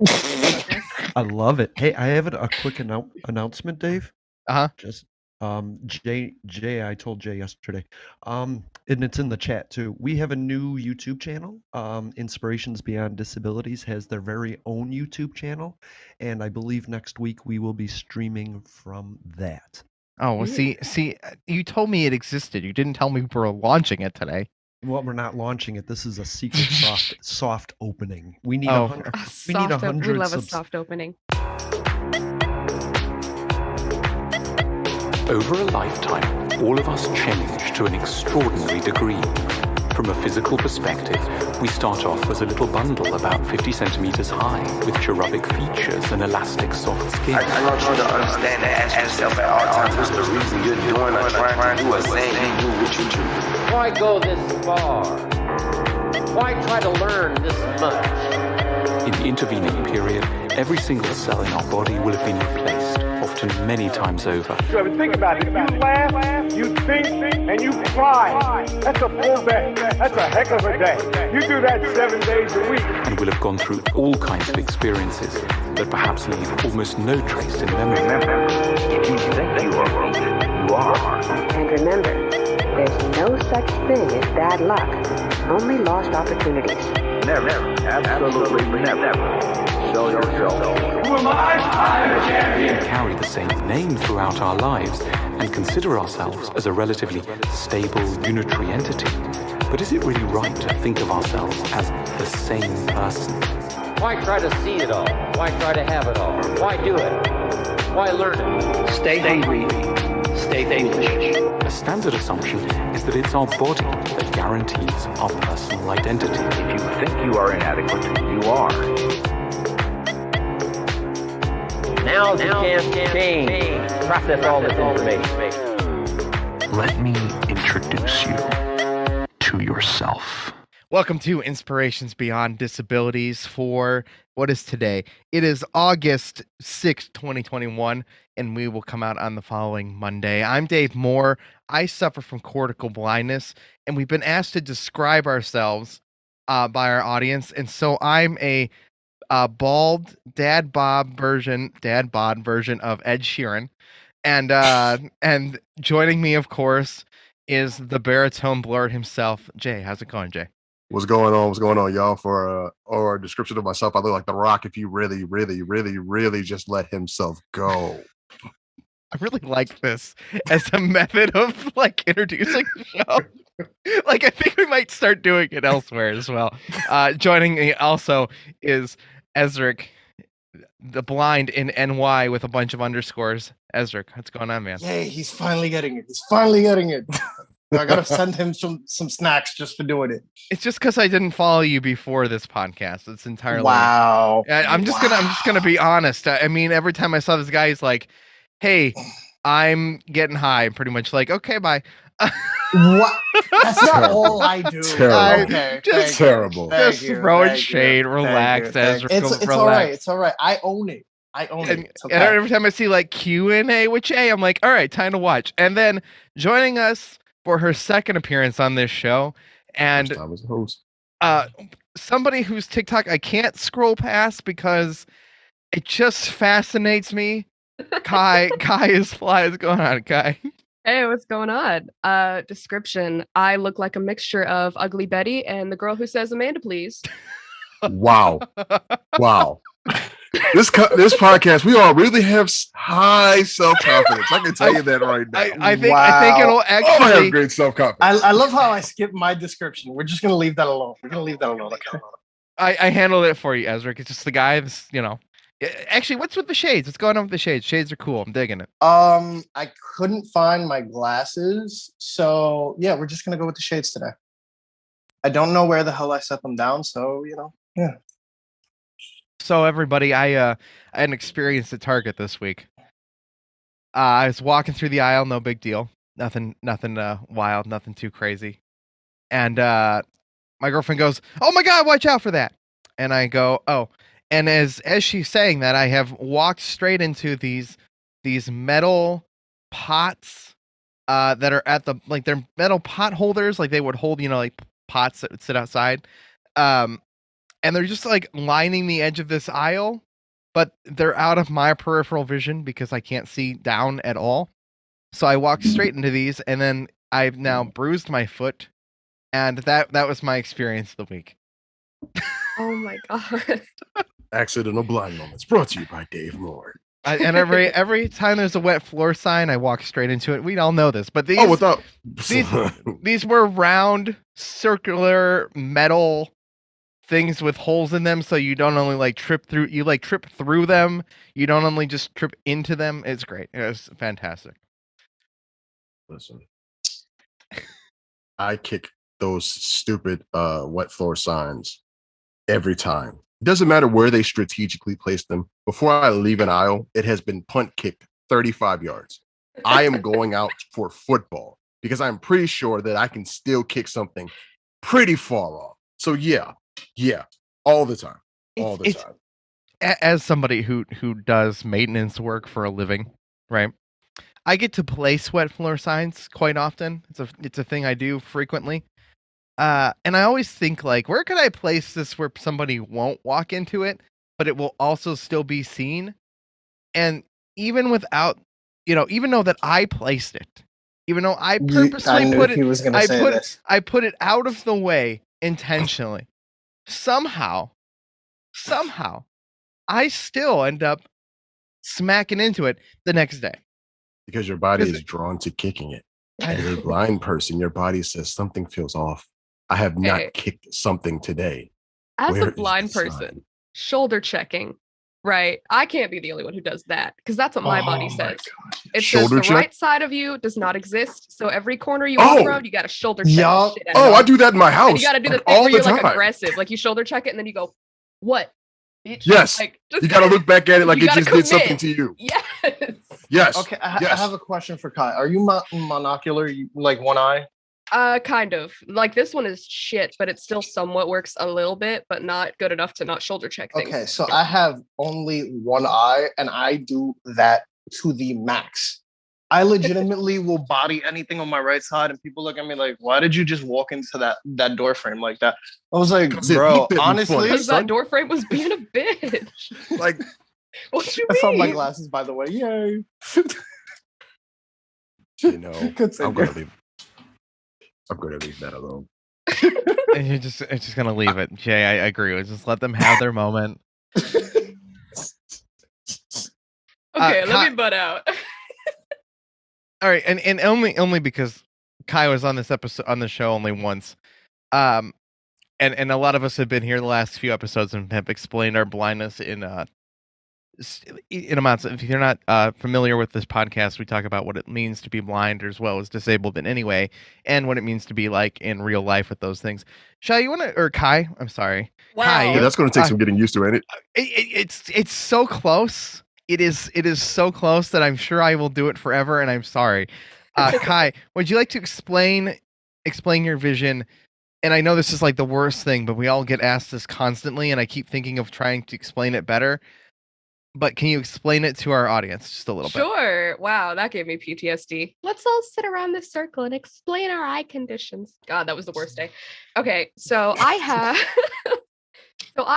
I love it. Hey, I have a quick announcement, Dave. Uh-huh. Just Jay, I told Jay yesterday. And it's in the chat too. We have a new YouTube channel. Inspirations Beyond Disabilities has their very own YouTube channel, and I believe next week we will be streaming from that. Oh, well, see, you told me it existed. You didn't tell me we were launching it today. Well, we're not launching it. This is a secret soft opening. We need Oh. 100. We need 100. We love a soft opening. Over a lifetime, all of us change to an extraordinary degree. From a physical perspective, we start off as a little bundle about 50 centimeters high, with cherubic features and elastic soft skin. I want you to understand and ask yourself at all times, what's the reason you're doing or trying to do or saying you do what you do? Why go this far? Why try to learn this much? In the intervening period, every single cell in our body will have been replaced, often many times over. So think about it. If you laugh, you think, and you cry, that's a full day. That's a heck of a day. You do that 7 days a week. And will have gone through all kinds of experiences that perhaps leave almost no trace in memory. Remember, if you think you are broken, you are. And remember, there's no such thing as bad luck, only lost opportunities. Never, absolutely never. Show yourself. Who am I? I'm a champion. We carry the same name throughout our lives and consider ourselves as a relatively stable, unitary entity. But is it really right to think of ourselves as the same person? Why try to see it all? Why try to have it all? Why do it? Why learn it? Stay hungry. Stay foolish. A standard assumption is that it's our body that guarantees our personal identity. If you think you are inadequate, you are. Now's the chance to change. Process all this information. Let me introduce you to yourself. Welcome to Inspirations Beyond Disabilities for what is today? It is August 6th, 2021, and we will come out on the following Monday. I'm Dave Moore. I suffer from cortical blindness, and we've been asked to describe ourselves by our audience, and so I'm a bald dad bod version of Ed Sheeran, and joining me, of course, is the baritone blurt himself, Jay. How's it going, Jay? What's going on, y'all? For a description of myself, I look like The Rock if you really, really, really, really just let himself go. I really like this as a method of like introducing the show. Like, I think we might start doing it elsewhere as well. Joining me also is Ezrick, the blind in NY with a bunch of underscores. Ezrick, what's going on, man? Yay, he's finally getting it. I gotta send him some snacks just for doing it. It's just because I didn't follow you before this podcast. It's entirely wow. I'm just gonna be honest. I mean, every time I saw this guy, he's like, "Hey, I'm getting high." I'm pretty much like, "Okay, bye." What? That's not all I do. Terrible. Okay, just terrible. Just throwing shade. Relax, Ezra. It's all right. It's all right. I own it. And every time I see like Q&A with Jay, I'm like, all right, time to watch. And then joining us for her second appearance on this show, and I was a host. Somebody whose TikTok I can't scroll past because it just fascinates me. Kai is fly. What's going on, Kai? Hey, what's going on? Description. I look like a mixture of Ugly Betty and the girl who says Amanda, please. Wow. This podcast, we all really have high self-confidence. I can tell you that right now. I think it'll actually I have great self-confidence. I love how I skipped my description. We're just gonna leave that alone. I handled it for you, Ezrick. It's just the guy that's, Actually, what's with the shades? What's going on with the shades? Shades are cool. I'm digging it. I couldn't find my glasses, so yeah, we're just gonna go with the shades today. I don't know where the hell I set them down, so yeah. So everybody, I had an experience at Target this week. I was walking through the aisle, no big deal, nothing wild, nothing too crazy, and my girlfriend goes, "Oh my God, watch out for that!" And I go, "Oh." And as she's saying that, I have walked straight into these metal pots that are at they're metal pot holders, like they would hold, like pots that would sit outside. and they're just like lining the edge of this aisle, but they're out of my peripheral vision because I can't see down at all. So I walked straight into these, and then I've now bruised my foot, and that was my experience of the week. Oh my god. Accidental blind moments brought to you by Dave Moore. And every time there's a wet floor sign, I walk straight into it. We all know this, but these these were round, circular metal things with holes in them, so you don't only like trip through them. You don't only just trip into them. It's great. It was fantastic. Listen, I kick those stupid wet floor signs every time. It doesn't matter where they strategically place them. Before I leave an aisle, it has been punt kicked 35 yards. I am going out for football because I'm pretty sure that I can still kick something pretty far off. So yeah, all the time. As somebody who does maintenance work for a living, right? I get to place wet floor signs quite often. It's a thing I do frequently. And I always think, like, where could I place this where somebody won't walk into it, but it will also still be seen? And even without, even though that I placed it, even though I purposely I put it out of the way intentionally. Somehow, I still end up smacking into it the next day. Because your body is drawn to kicking it. As a blind person, your body says something feels off. I have not kicked something today. As a blind person, shoulder checking, right? I can't be the only one who does that because that's what my body says. It says the right side of you does not exist. So every corner you walk around, you got to shoulder check. I do that in my house. And you got to do the thing where you're like aggressive, like you shoulder check it and then you go, "What?" Bitch? Yes. Like, you got to look back at it like it just did something to you. Yes. Yes. Okay, I have a question for Kai. Are you monocular? Like one eye? Kind of. Like this one is shit, but it still somewhat works a little bit, but not good enough to not shoulder check things. Okay, so I have only one eye, and I do that to the max. I legitimately will body anything on my right side, and people look at me like, "Why did you just walk into that door frame like that?" I was like, "Bro, honestly, because that door frame was being a bitch." Like, what you I mean? found my glasses, by the way. Yay! I'm gonna leave that alone. And it's just gonna leave it. Jay, I agree. Just let them have their moment. Okay, let me butt out. All right, and only because Kai was on this episode on the show only once. And a lot of us have been here the last few episodes and have explained our blindness in amounts. If you're not familiar with this podcast, we talk about what it means to be blind as well as disabled in any way, and what it means to be like in real life with those things. Shai, you want to, or Kai? I'm sorry. Wow. Kai, yeah, that's going to take some getting used to, ain't it? It's so close. It is so close that I'm sure I will do it forever, and I'm sorry. Kai, would you like to explain your vision? And I know this is like the worst thing, but we all get asked this constantly, and I keep thinking of trying to explain it better. But can you explain it to our audience just a little bit? Sure. Wow, that gave me PTSD. Let's all sit around this circle and explain our eye conditions. God, that was the worst day. Okay, so I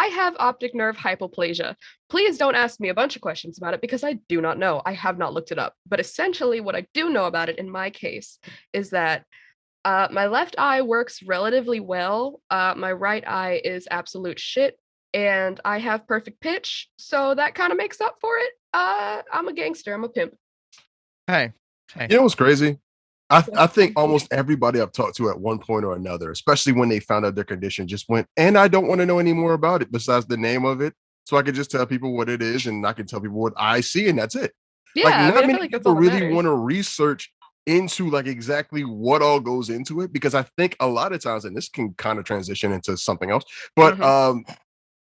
have optic nerve hypoplasia. Please don't ask me a bunch of questions about it because I do not know. I have not looked it up. But essentially what I do know about it in my case is that my left eye works relatively well. My right eye is absolute shit. And I have perfect pitch, so that kind of makes up for it. I'm a gangster. I'm a pimp. Hey. You know what's crazy? I think almost everybody I've talked to at one point or another, especially when they found out their condition, just went, and I don't want to know any more about it besides the name of it. So I could just tell people what it is, and I can tell people what I see, and that's it. Yeah, not many like people really want to research into like exactly what all goes into it, because I think a lot of times, and this can kind of transition into something else, but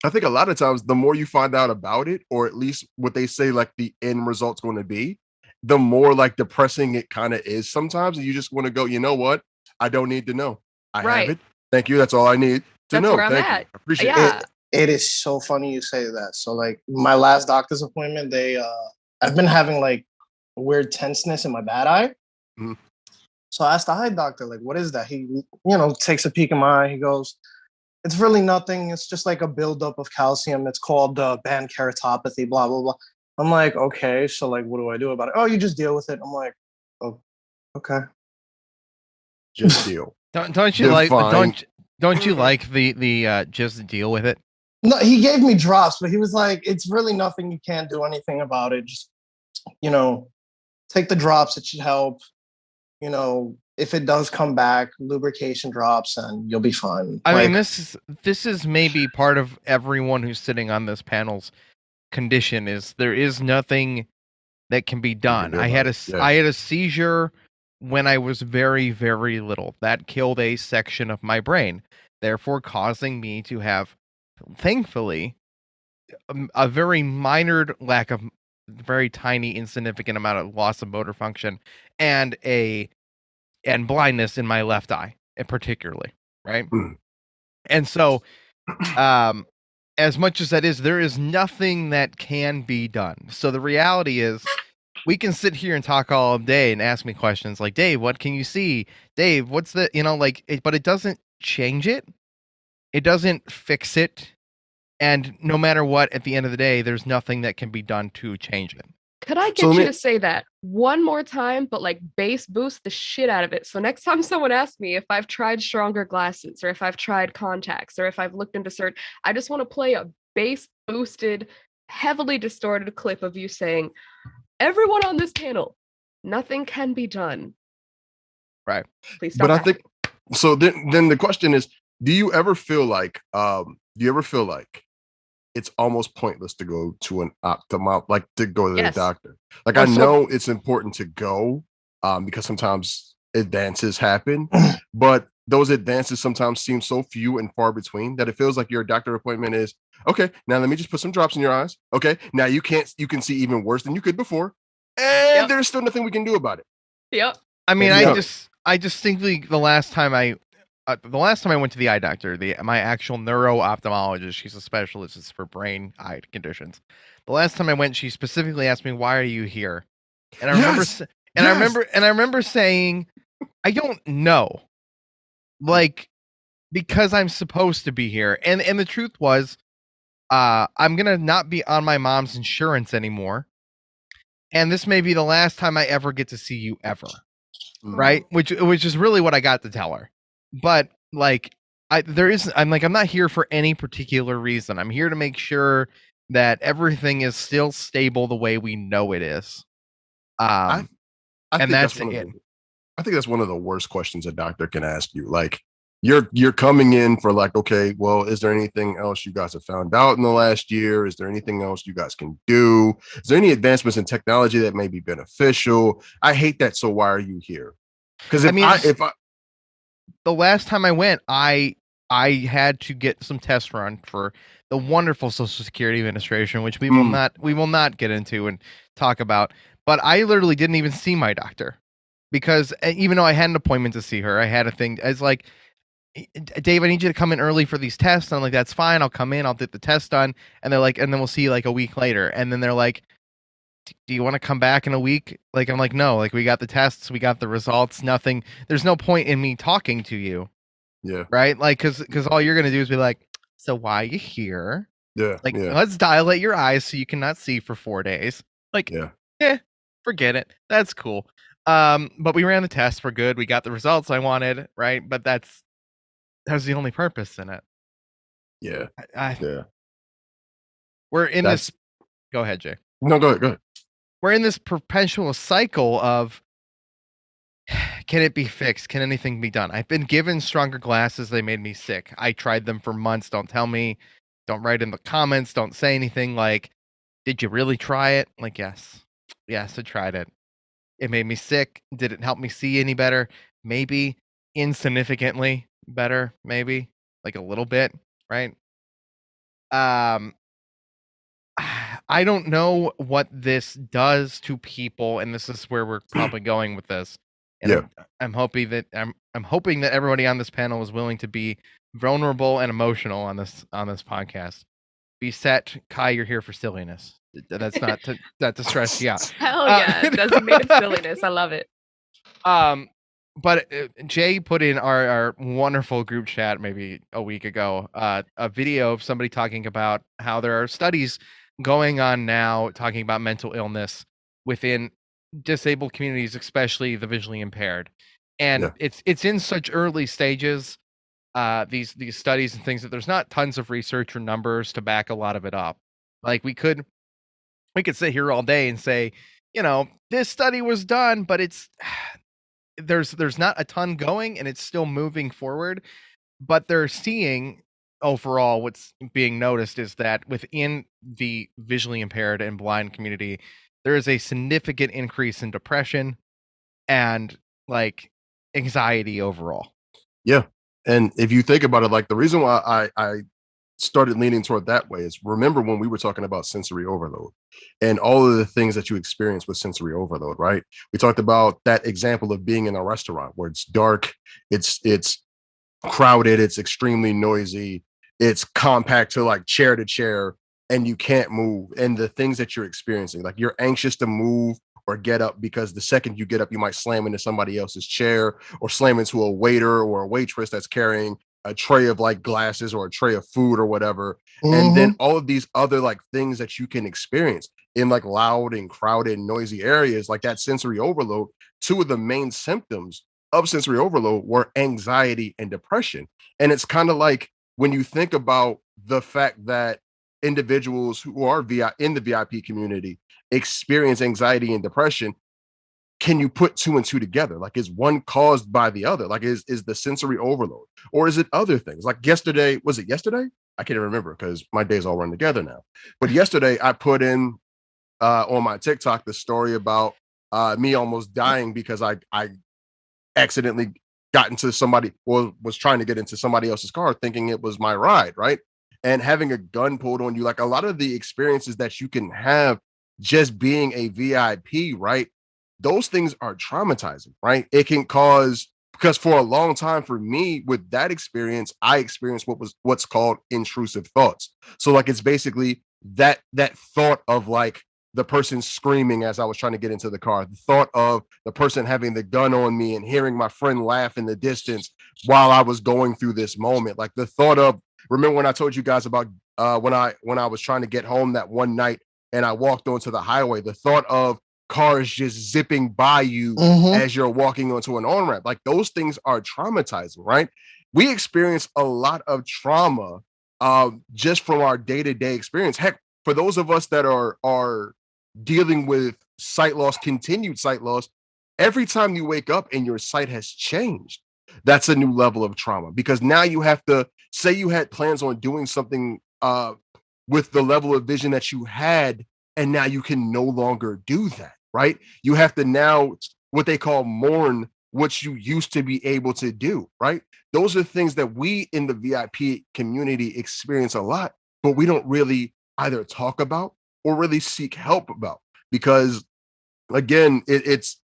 I think a lot of times the more you find out about it, or at least what they say like the end result's going to be, the more like depressing it kind of is sometimes. And you just want to go, you know what? I don't need to know. I have it. Thank you. That's all I need to know. Thank you. I appreciate it. It is so funny you say that. So like my last doctor's appointment, I've been having like weird tenseness in my bad eye. Mm-hmm. So I asked the eye doctor, like, what is that? He, takes a peek in my eye. He goes, It's really nothing. It's just like a buildup of calcium. It's called band keratopathy, blah, blah, blah. I'm like, okay, so like, what do I do about it? Oh, you just deal with it. I'm like, oh, okay. Just deal. Don't you like don't you like the just deal with it? No, he gave me drops, but he was like, it's really nothing. You can't do anything about it. Just, take the drops. It should help. If it does come back, lubrication drops and you'll be fine. I mean, this is maybe part of everyone who's sitting on this panel's condition is there is nothing that can be done. I had a seizure when I was very, very little. That killed a section of my brain, therefore causing me to have, thankfully, a very minor lack of very tiny, insignificant amount of loss of motor function and blindness in my left eye, particularly, right? And so, as much as that is, there is nothing that can be done. So the reality is, we can sit here and talk all day and ask me questions like, Dave, what can you see? Dave, what's the, but it doesn't change it. It doesn't fix it. And no matter what, at the end of the day, there's nothing that can be done to change it. Could I get you to say that one more time, but like bass boost the shit out of it? So next time someone asks me if I've tried stronger glasses or if I've tried contacts or if I've looked into certain, I just want to play a bass boosted, heavily distorted clip of you saying, everyone on this panel, nothing can be done. Right. Please stop. But I think so. Then the question is, do you ever feel like it's almost pointless to go to an ophthalmologist, like to go to the doctor? Like, I know it's important to go because sometimes advances happen, but those advances sometimes seem so few and far between that it feels like your doctor appointment is, okay, now let me just put some drops in your eyes. Okay, now you can see even worse than you could before. And there's still nothing we can do about it. Yep. I mean, I distinctly, the last time I went to the eye doctor, my actual neuro-ophthalmologist, she's a specialist, it's for brain eye conditions. The last time I went, she specifically asked me, "Why are you here?" And I remember saying, "I don't know." Like, because I'm supposed to be here. And the truth was, I'm going to not be on my mom's insurance anymore. And this may be the last time I ever get to see you ever. Right? Which is really what I got to tell her. But like, I'm not here for any particular reason. I'm here to make sure that everything is still stable the way we know it is. I think that's it. I think that's one of the worst questions a doctor can ask you. Like, you're coming in for like, okay, well, is there anything else you guys have found out in the last year? Is there anything else you guys can do? Is there any advancements in technology that may be beneficial? I hate that. So why are you here? Because the last time I went, I had to get some tests run for the wonderful Social Security Administration, which we will not get into and talk about. But I literally didn't even see my doctor because even though I had an appointment to see her, I had a thing. It's like, Dave, I need you to come in early for these tests. And I'm like, that's fine. I'll come in. I'll get the test done. And they're like, and then we'll see you like a week later. And then they're like, do you want to come back in a week? Like, I'm like, no, like we got the tests, we got the results, nothing. There's no point in me talking to you. Yeah. Right. Like, cause all you're going to do is be like, so why are you here? Yeah. Like, let's dilate your eyes so you cannot see for 4 days. Like, forget it. That's cool. But we ran the tests. We're good. We got the results I wanted. Right. But that was the only purpose in it. Yeah. We're in this. Go ahead, Jay. No, go ahead. We're in this perpetual cycle of, can it be fixed? Can anything be done? I've been given stronger glasses. They made me sick. I tried them for months. Don't tell me. Don't write in the comments. Don't say anything like, did you really try it? Like, yes, I tried it. It made me sick. Did it help me see any better? Maybe. Insignificantly better, maybe. Like a little bit, right? I don't know what this does to people, and this is where we're probably going with this. And I'm hoping that everybody on this panel is willing to be vulnerable and emotional on this podcast. Be set, Kai. You're here for silliness. That's not to stress you out. Hell yeah, designated silliness. I love it. But Jay put in our wonderful group chat maybe a week ago a video of somebody talking about how there are studies going on now talking about mental illness within disabled communities, especially the visually impaired. And Yeah. it's in such early stages, these studies and things, that there's not tons of research or numbers to back a lot of it up. Like we could sit here all day and say, this study was done, but it's there's not a ton going and it's still moving forward, but they're seeing overall what's being noticed is that within the visually impaired and blind community, there is a significant increase in depression and like anxiety overall. Yeah. And if you think about it, like the reason why I started leaning toward that way is, remember when we were talking about sensory overload and all of the things that you experience with sensory overload, right? We talked about that example of being in a restaurant where it's dark, it's crowded, it's extremely noisy, it's compact to like chair to chair, and you can't move. And the things that you're experiencing, like you're anxious to move or get up because the second you get up, you might slam into somebody else's chair or slam into a waiter or a waitress that's carrying a tray of like glasses or a tray of food or whatever. And then all of these other like things that you can experience in like loud and crowded and noisy areas, like that sensory overload. Two of the main symptoms of sensory overload were anxiety and depression. And it's kind of like when you think about the fact that individuals who are in the VIP community experience anxiety and depression, can you put two and two together? Like, is one caused by the other? Like, is the sensory overload, or is it other things? Like yesterday, was it yesterday? I can't remember because my days all run together now. But yesterday I put in on my TikTok the story about me almost dying because I accidentally got into somebody, or was trying to get into somebody else's car thinking it was my ride, right? And having a gun pulled on you, like a lot of the experiences that you can have just being a VIP, right? Those things are traumatizing, right? It can cause, because for a long time for me with that experience, I experienced what's called intrusive thoughts. So like it's basically that thought of like the person screaming as I was trying to get into the car, the thought of the person having the gun on me and hearing my friend laugh in the distance while I was going through this moment. Like the thought of, remember when I told you guys about when I was trying to get home that one night and I walked onto the highway, the thought of cars just zipping by you as you're walking onto an on-ramp, like those things are traumatizing, right? We experience a lot of trauma just from our day-to-day experience. Heck, for those of us that are dealing with sight loss, continued sight loss, every time you wake up and your sight has changed, that's a new level of trauma, because now you have to say you had plans on doing something with the level of vision that you had, and now you can no longer do that, right? You have to now, what they call, mourn what you used to be able to do, right? Those are things that we in the VIP community experience a lot, but we don't really either talk about or really seek help about, because again, it's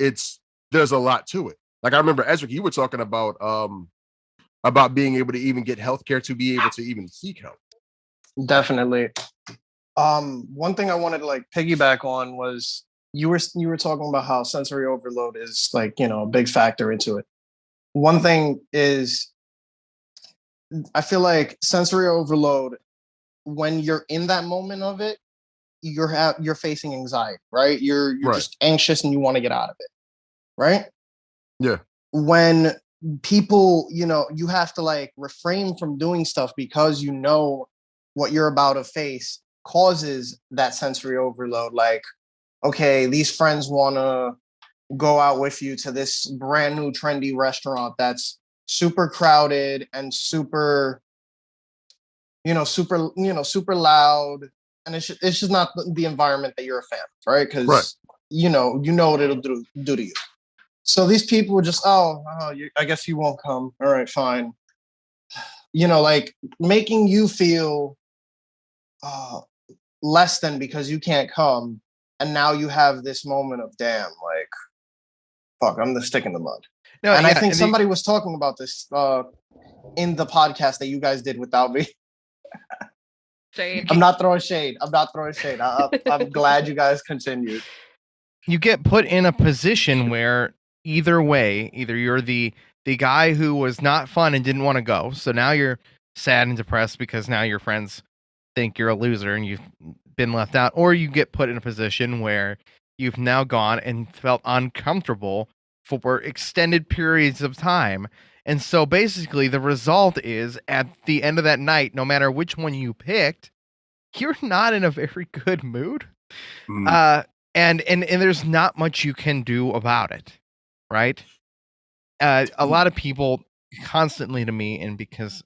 there's a lot to it. Like I remember, Ezrick, you were talking about being able to even get healthcare to be able to even seek help. Definitely. One thing I wanted to like piggyback on was you were talking about how sensory overload is like, a big factor into it. One thing is, I feel like sensory overload, when you're in that moment of it, you're facing anxiety, right? You're Right. just anxious and you want to get out of it, right? Yeah. When people, you have to like refrain from doing stuff because what you're about to face causes that sensory overload. Like, okay, these friends want to go out with you to this brand new trendy restaurant that's super crowded and super loud, and it's just not the environment that you're a fan of, right? Because you know what it'll do to you. So these people were just, I guess you won't come. All right, fine. Like making you feel less than because you can't come, and now you have this moment of, damn, like, fuck, I'm the stick in the mud. No, and I think somebody was talking about this in the podcast that you guys did without me. Shade. I'm not throwing shade. I'm glad you guys continued. You get put in a position where either way, either you're the guy who was not fun and didn't want to go, so now you're sad and depressed because now your friends think you're a loser and you've been left out, or you get put in a position where you've now gone and felt uncomfortable for extended periods of time. And so basically the result is at the end of that night, no matter which one you picked, you're not in a very good mood. And there's not much you can do about it, right? A lot of people constantly to me, and because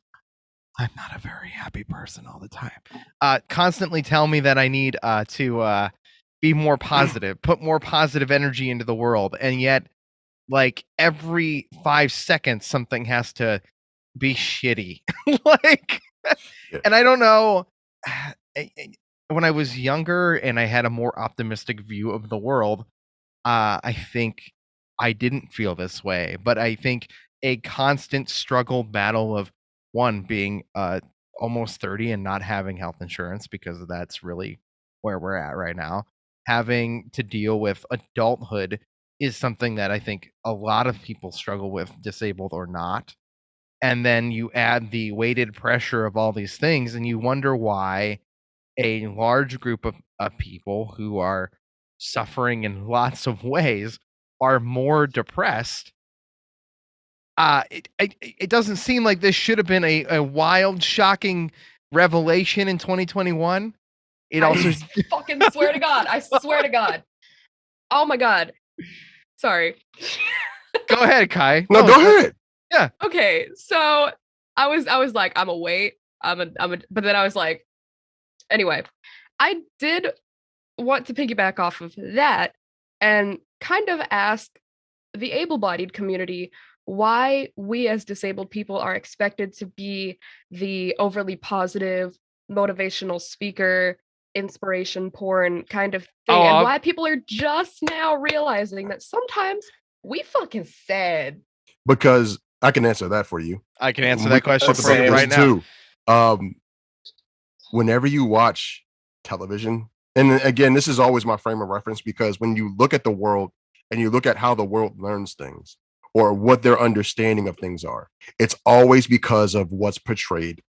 I'm not a very happy person all the time, constantly tell me that I need to be more positive, put more positive energy into the world. And yet, like, every 5 seconds, something has to be shitty. Like, and I don't know. When I was younger and I had a more optimistic view of the world, I think I didn't feel this way. But I think a constant struggle battle of one being almost 30 and not having health insurance, because that's really where we're at right now. Having to deal with adulthood is something that I think a lot of people struggle with, disabled or not. And then you add the weighted pressure of all these things, and you wonder why a large group of people who are suffering in lots of ways are more depressed. It doesn't seem like this should have been a wild, shocking revelation in 2021. It also fucking swear to God. I swear to God. Oh my God. Sorry. Go ahead, Kai. No, go ahead. Yeah. Okay. So I was like, I'm a wait. but then I was like, anyway, I did want to piggyback off of that and kind of ask the able-bodied community why we as disabled people are expected to be the overly positive, motivational speaker, inspiration porn kind of thing, and why people are just now realizing that sometimes we fucking sad. Because I can answer that for you. I can answer that question for you right now. Whenever you watch television, and again, this is always my frame of reference, because when you look at the world and you look at how the world learns things or what their understanding of things are, it's always because of what's portrayed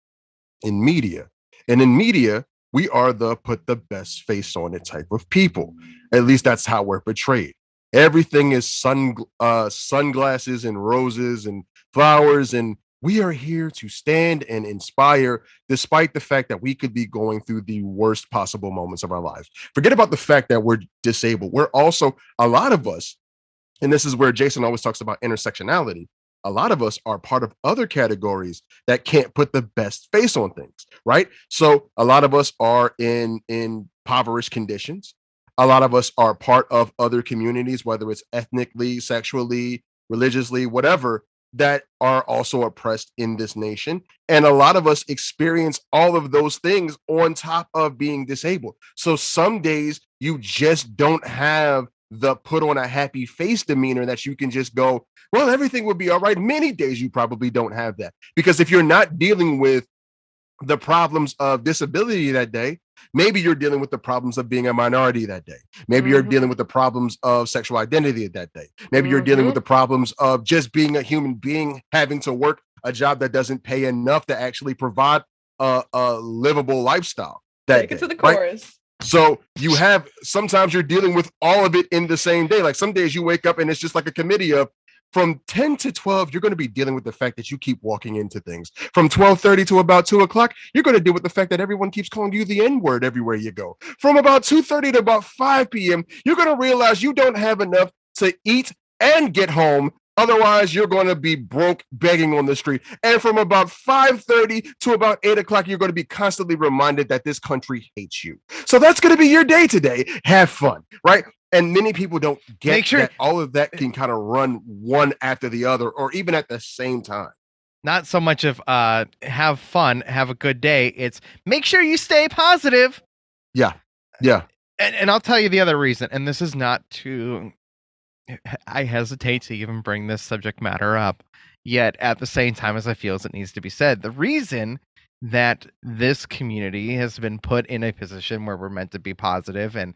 in media. And in media, we are the put the best face on it type of people. At least that's how we're portrayed. Everything is sunglasses and roses and flowers, and we are here to stand and inspire, despite the fact that we could be going through the worst possible moments of our lives. Forget about the fact that we're disabled. We're also, a lot of us, and this is where Jason always talks about intersectionality, a lot of us are part of other categories that can't put the best face on things, right? So a lot of us are in impoverished conditions. A lot of us are part of other communities, whether it's ethnically, sexually, religiously, whatever, that are also oppressed in this nation. And a lot of us experience all of those things on top of being disabled. So some days you just don't have the put on a happy face demeanor that you can just go, well, everything will be all right. Many days you probably don't have that, because if you're not dealing with the problems of disability that day, maybe you're dealing with the problems of being a minority that day. Maybe you're dealing with the problems of sexual identity that day. Maybe you're dealing with the problems of just being a human being, having to work a job that doesn't pay enough to actually provide a livable lifestyle that Take day, it to the right? chorus. So you have, sometimes you're dealing with all of it in the same day. Like some days you wake up and it's just like a committee of, from 10 to 12, you're going to be dealing with the fact that you keep walking into things. From 12:30 to about 2 o'clock, you're going to deal with the fact that everyone keeps calling you the N-word everywhere you go. From about 2:30 to about 5 p.m., you're going to realize you don't have enough to eat and get home. Otherwise, you're going to be broke begging on the street. And from about 5:30 to about 8 o'clock, you're going to be constantly reminded that this country hates you. So that's going to be your day today. Have fun, right? And many people don't get that all of that can kind of run one after the other, or even at the same time. Not so much of have fun, have a good day. It's make sure you stay positive. Yeah. Yeah. And I'll tell you the other reason, and this is not to, I hesitate to even bring this subject matter up, yet at the same time as I feel as it needs to be said. The reason that this community has been put in a position where we're meant to be positive and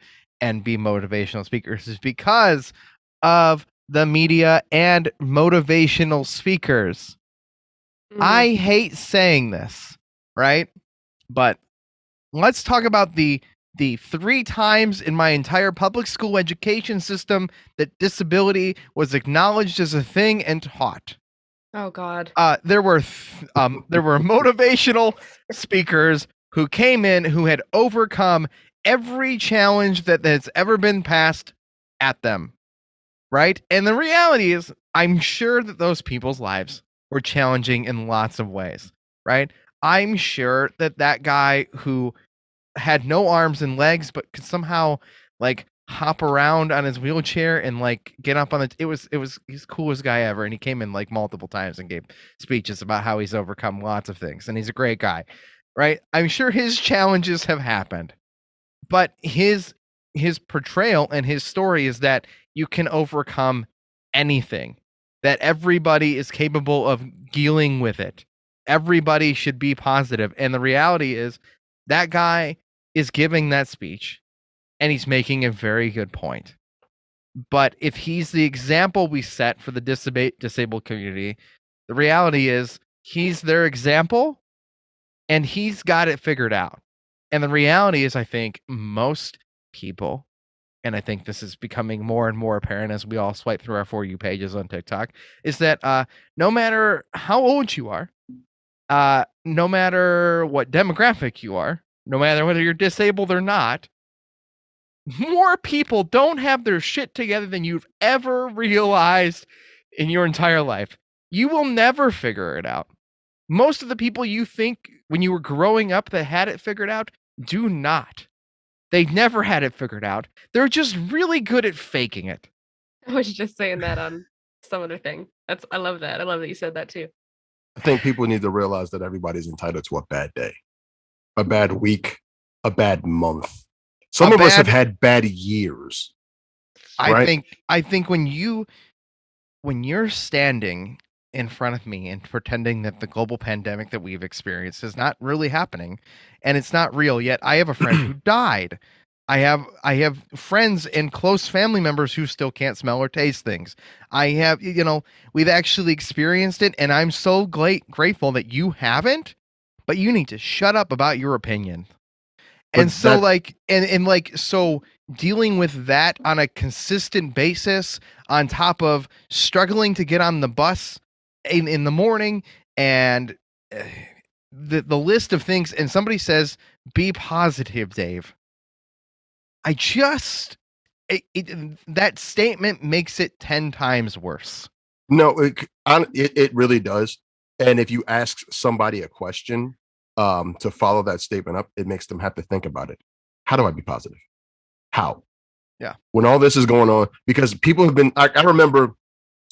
be motivational speakers is because of the media, and motivational speakers. I hate saying this, right? But let's talk about the 3 times in my entire public school education system that disability was acknowledged as a thing and taught. Oh God. There were motivational speakers who came in who had overcome every challenge that has ever been passed at them, right? And the reality is, I'm sure that those people's lives were challenging in lots of ways, right? I'm sure that that guy who had no arms and legs but could somehow like hop around on his wheelchair and like get up on the he's the coolest guy ever, and he came in like multiple times and gave speeches about how he's overcome lots of things, and he's a great guy, right? I'm sure his challenges have happened, but his portrayal and his story is that you can overcome anything, that everybody is capable of dealing with it, everybody should be positive. And the reality is that guy is giving that speech and he's making a very good point. But if he's the example we set for the disabled community, the reality is he's their example and he's got it figured out. And the reality is, I think most people, and I think this is becoming more and more apparent as we all swipe through our For You pages on TikTok, is that no matter how old you are, no matter what demographic you are, no matter whether you're disabled or not, more people don't have their shit together than you've ever realized in your entire life. You will never figure it out. Most of the people you think when you were growing up that had it figured out do not. They never had it figured out. They're just really good at faking it. I was just saying that on some other thing. I love that. I love that you said that too. I think people need to realize that everybody's entitled to a bad day, a bad week, a bad month. Some of us have had bad years. Right? I think when you're standing in front of me and pretending that the global pandemic that we've experienced is not really happening and it's not real yet. I have a friend who died. I have friends and close family members who still can't smell or taste things. I have, we've actually experienced it, and I'm so grateful that you haven't, but you need to shut up about your opinion. And so so dealing with that on a consistent basis on top of struggling to get on the bus in the morning and the list of things, and somebody says, be positive, Dave. That statement makes it 10 times worse. No, it really does. And if you ask somebody a question to follow that statement up, it makes them have to think about it. How do I be positive? How? Yeah. When all this is going on, because people have been, I remember,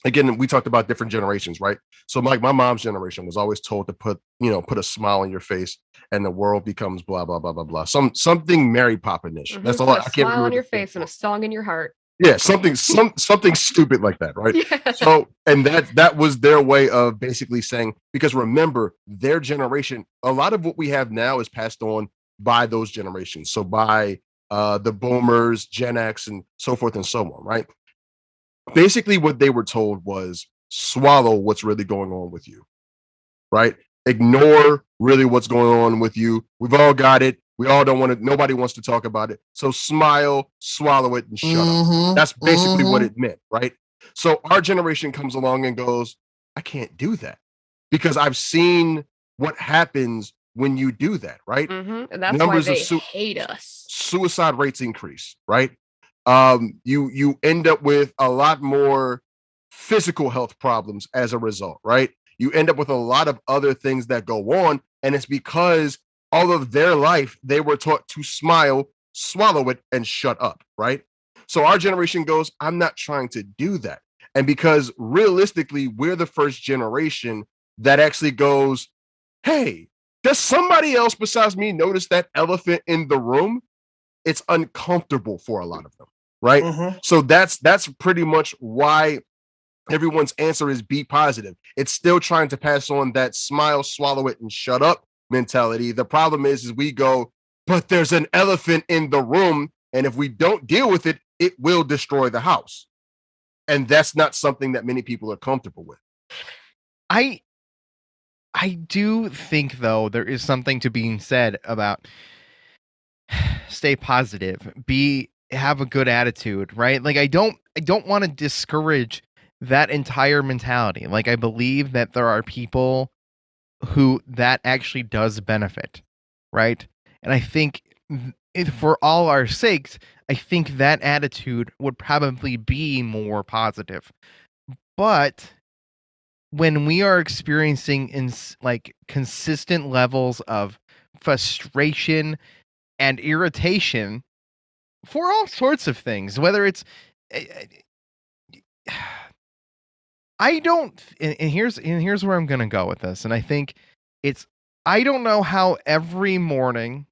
again, we talked about different generations, right? So like my mom's generation was always told to put a smile on your face and the world becomes blah, blah, blah, blah, blah. Something Mary Poppins-ish. That's all. I can't smile on your face and a song in your heart. Yeah, something stupid like that, right? Yeah. So, and that was their way of basically saying, because remember, their generation, a lot of what we have now is passed on by those generations. So by the boomers, Gen X, and so forth and so on, right? Basically, what they were told was swallow what's really going on with you, right? Ignore really what's going on with you. We've all got it. We all don't want to, nobody wants to talk about it. So smile, swallow it, and shut up. That's basically what it meant, right? So our generation comes along and goes, I can't do that because I've seen what happens when you do that, right? And that's numbers why they hate us. Suicide rates increase, right? You end up with a lot more physical health problems as a result, right? You end up with a lot of other things that go on, and it's because all of their life, they were taught to smile, swallow it, and shut up, right? So our generation goes, I'm not trying to do that. And because realistically, we're the first generation that actually goes, hey, does somebody else besides me notice that elephant in the room? It's uncomfortable for a lot of them, right? So that's pretty much why everyone's answer is be positive. It's still trying to pass on that smile, swallow it, and shut up mentality. The problem is we go, but there's an elephant in the room, and if we don't deal with it, it will destroy the house. And that's not something that many people are comfortable with. I do think, though, there is something to being said about stay positive, have a good attitude, right? Like I don't want to discourage that entire mentality. Like I believe that there are people who that actually does benefit, right? And I think for all our sakes, I think that attitude would probably be more positive. But when we are experiencing like consistent levels of frustration and irritation for all sorts of things, whether it's I don't, and here's where I'm gonna go with this, and I think it's I don't know how every morning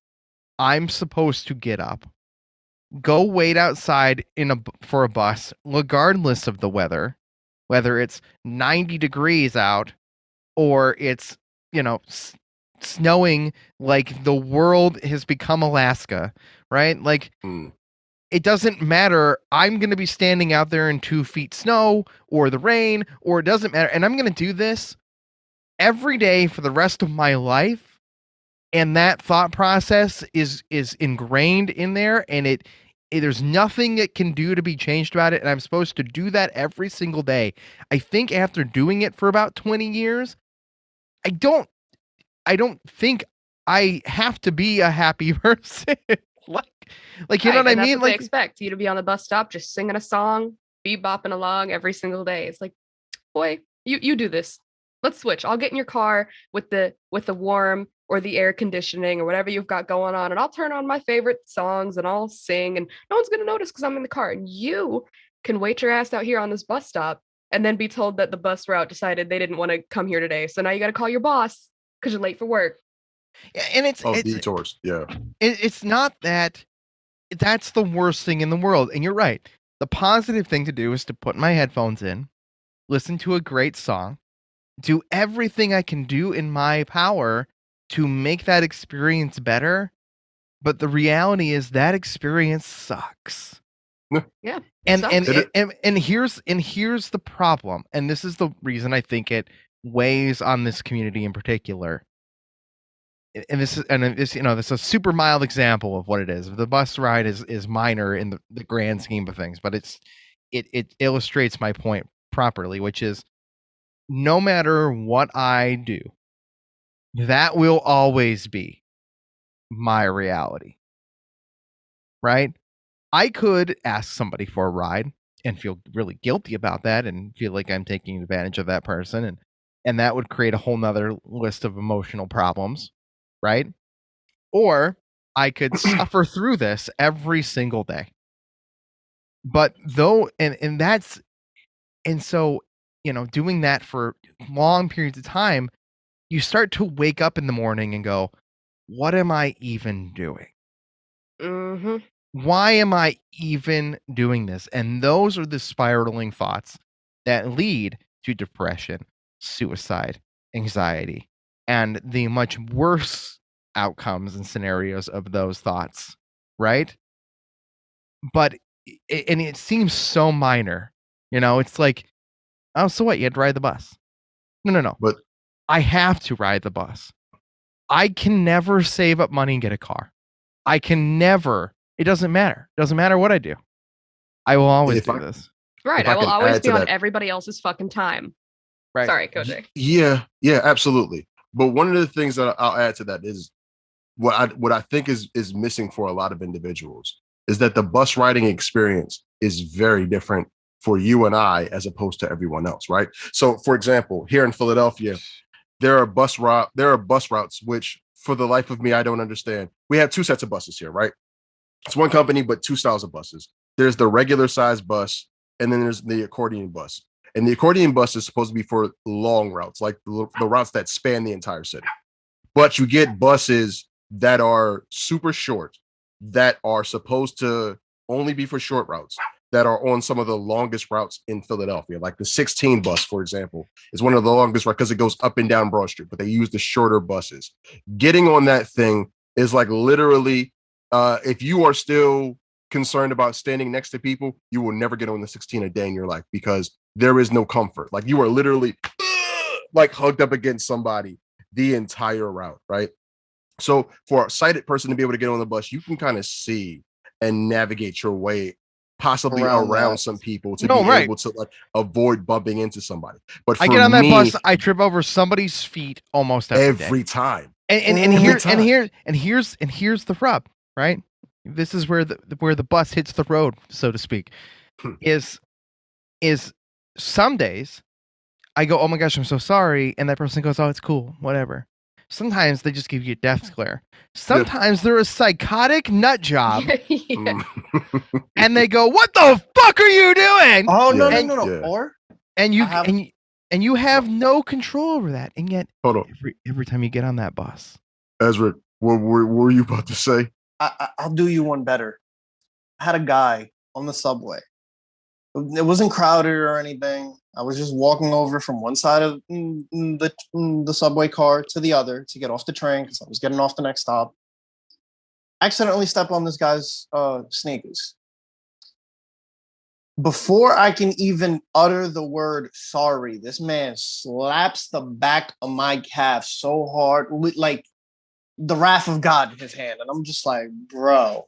I'm supposed to get up, go wait outside for a bus, regardless of the weather, whether it's 90 degrees out or it's snowing like the world has become Alaska, right? Like it doesn't matter. I'm going to be standing out there in 2 feet snow or the rain, or it doesn't matter. And I'm going to do this every day for the rest of my life. And that thought process is ingrained in there, and there's nothing it can do to be changed about it. And I'm supposed to do that every single day. I think after doing it for about 20 years, I don't think I have to be a happy person. Like, you know what I mean? That's what they expect you to be on the bus stop, just singing a song, bebopping along every single day. It's like, boy, you do this. Let's switch. I'll get in your car with the warm or the air conditioning or whatever you've got going on, and I'll turn on my favorite songs and I'll sing, and no one's gonna notice because I'm in the car. And you can wait your ass out here on this bus stop and then be told that the bus route decided they didn't want to come here today. So now you got to call your boss because you're late for work. Yeah, and it's detours. Yeah, it's not that. That's the worst thing in the world. And you're right. The positive thing to do is to put my headphones in, listen to a great song, do everything I can do in my power to make that experience better. But the reality is that experience sucks. Yeah. And here's the problem. And this is the reason I think it weighs on this community in particular. And this is a super mild example of what it is. The bus ride is minor in the grand scheme of things, but it illustrates my point properly, which is no matter what I do, that will always be my reality. Right? I could ask somebody for a ride and feel really guilty about that and feel like I'm taking advantage of that person, and that would create a whole nother list of emotional problems. Right? Or I could suffer through this every single day. But so, doing that for long periods of time, you start to wake up in the morning and go, what am I even doing? Mm-hmm. Why am I even doing this? And those are the spiraling thoughts that lead to depression, suicide, anxiety, and the much worse outcomes and scenarios of those thoughts, right? But it seems so minor, it's like, oh, so what? You had to ride the bus. No. But I have to ride the bus. I can never save up money and get a car. I can never. It doesn't matter. It doesn't matter what I do. I will always do this. Right. I will always be on everybody else's fucking time. Right. Sorry, Coach Jay. Yeah, absolutely. But one of the things that I'll add to that is what I think is missing for a lot of individuals is that the bus riding experience is very different for you and I as opposed to everyone else, right? So, for example, here in Philadelphia, there are bus routes which, for the life of me, I don't understand. We have 2 sets of buses here, right? It's one company, but 2 styles of buses. There's the regular size bus, and then there's the accordion bus. And the accordion bus is supposed to be for long routes, like the routes that span the entire city. But you get buses that are super short, that are supposed to only be for short routes, that are on some of the longest routes in Philadelphia. Like the 16 bus, for example, is one of the longest routes because it goes up and down Broad Street, but they use the shorter buses. Getting on that thing is like literally, if you are still concerned about standing next to people, you will never get on the 16 a day in your life because there is no comfort. Like you are literally like hugged up against somebody the entire route, right? So for a sighted person to be able to get on the bus, you can kind of see and navigate your way possibly around some people to be able to like avoid bumping into somebody. But for I get on that me, bus, I trip over somebody's feet almost every time. And here's the rub, right? This is where the bus hits the road, so to speak. Is some days I go, oh my gosh, I'm so sorry, and that person goes, oh, it's cool, whatever. Sometimes they just give you a death glare. Sometimes they're a psychotic nut job, and they go, "What the fuck are you doing?" Oh no! Or you have no control over that, and yet hold on. Every time you get on that bus, Ezrick, what were you about to say? I'll do you one better. I had a guy on the subway. It wasn't crowded or anything. I was just walking over from one side of the subway car to the other to get off the train because I was getting off the next stop. Accidentally stepped on this guy's sneakers. Before I can even utter the word sorry, this man slaps the back of my calf so hard with like the wrath of God in his hand. And I'm just like, bro.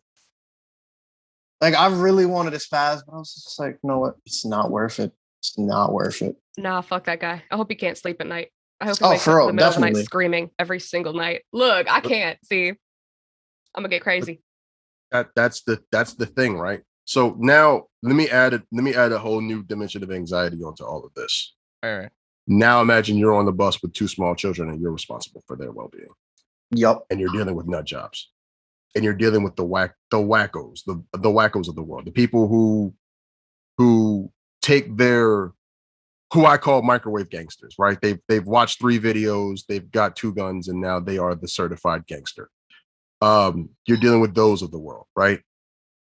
Like, I really wanted to spaz, but I was just like, you know what? It's not worth it. It's not worth it. Nah, fuck that guy. I hope he can't sleep at night. I hope he wakes up in the middle of the night screaming every single night. Look, I can't. See, I'm gonna get crazy. That's the thing, right? So now let me add a whole new dimension of anxiety onto all of this. All right. Now imagine you're on the bus with two small children and you're responsible for their well-being. Yep. And you're dealing with nut jobs. And you're dealing with the wackos of the world, the people who take who I call microwave gangsters, right? They've watched 3 videos, they've got 2 guns, and now they are the certified gangster. You're dealing with those of the world, right?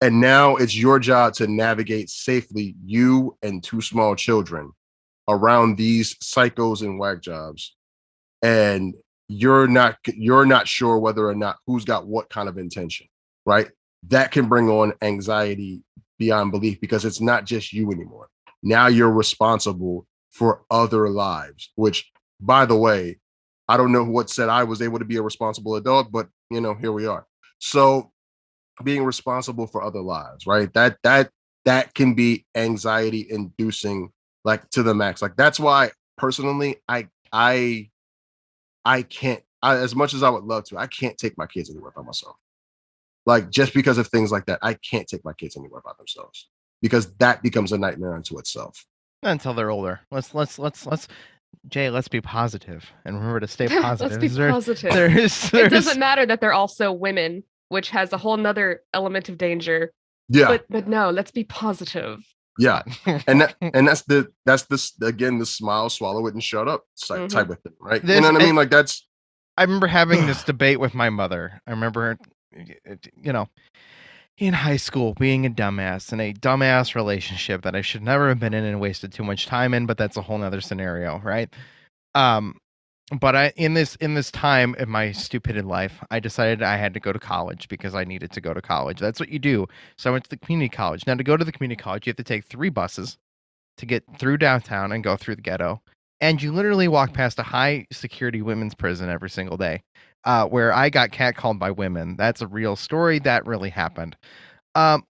And now it's your job to navigate safely, you and 2 small children, around these psychos and whack jobs. And you're not sure whether or not who's got what kind of intention, right? That can bring on anxiety beyond belief because it's not just you anymore. Now you're responsible for other lives, which, by the way, I don't know what said I was able to be a responsible adult, but here we are. So being responsible for other lives, right? That can be anxiety inducing, like, to the max. Like, that's why personally, I can't, as much as I would love to, I can't take my kids anywhere by myself. Like, just because of things like that, I can't take my kids anywhere by themselves because that becomes a nightmare unto itself. Until they're older. Jay, let's be positive and remember to stay positive. Let's be positive. It doesn't matter that they're also women, which has a whole nother element of danger. Yeah. But no, let's be positive. Yeah. And that's again, the smile, swallow it and shut up type of thing, right? You know what I mean? Like, that's. I remember having this debate with my mother. I remember, in high school being a dumbass in a dumbass relationship that I should never have been in and wasted too much time in, but that's a whole nother scenario, right? But in this time of my stupid life, I decided I had to go to college because I needed to go to college. That's what you do. So I went to the community college. Now, to go to the community college, you have to take 3 buses to get through downtown and go through the ghetto. And you literally walk past a high security women's prison every single day, where I got catcalled by women. That's a real story. That really happened. But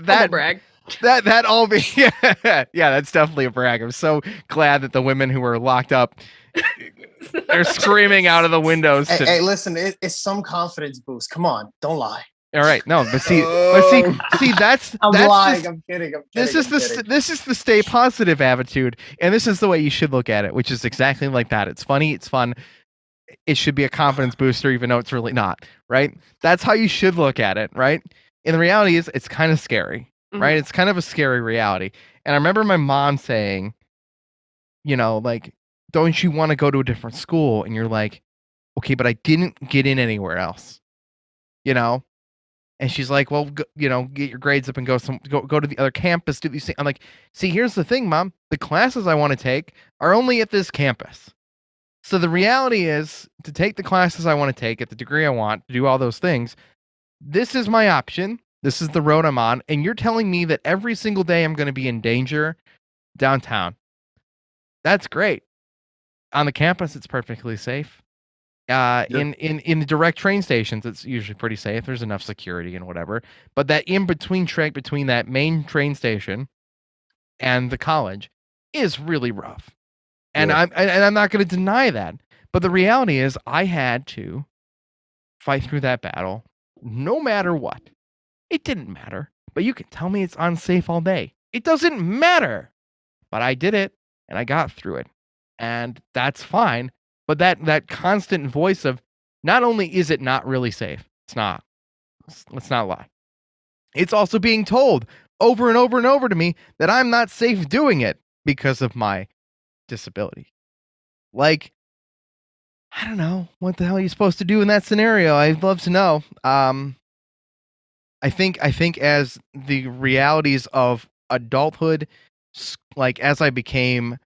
that brag. That all be yeah, that's definitely a brag. I'm so glad that the women who were locked up are screaming out of the windows. Hey, listen, it's some confidence boost. Come on, don't lie. All right, no, but see, that's lying. I'm kidding. This is the stay positive attitude, and this is the way you should look at it, which is exactly like that. It's funny, it's fun. It should be a confidence booster, even though it's really not. Right? That's how you should look at it. Right? And the reality is, it's kind of scary. Right? It's kind of a scary reality. And I remember my mom saying, like, don't you want to go to a different school? And you're like, okay, but I didn't get in anywhere else. And she's like, well, get your grades up and go to the other campus, do these things. I'm like, see, here's the thing, Mom. The classes I want to take are only at this campus. So the reality is, to take the classes I want to take at the degree I want, to do all those things, this is my option. This is the road I'm on. And you're telling me that every single day I'm going to be in danger downtown. That's great. On the campus, it's perfectly safe. In the direct train stations, it's usually pretty safe. There's enough security and whatever. But that in between track between that main train station and the college is really rough. And I'm not going to deny that. But the reality is I had to fight through that battle no matter what. It didn't matter. But you can tell me it's unsafe all day. It doesn't matter. But I did it and I got through it. And that's fine. But that constant voice of not only is it not really safe, it's not. Let's not lie. It's also being told over and over and over to me that I'm not safe doing it because of my disability. Like, I don't know what the hell are you supposed to do in that scenario. I'd love to know. I think as the realities of adulthood, like as I became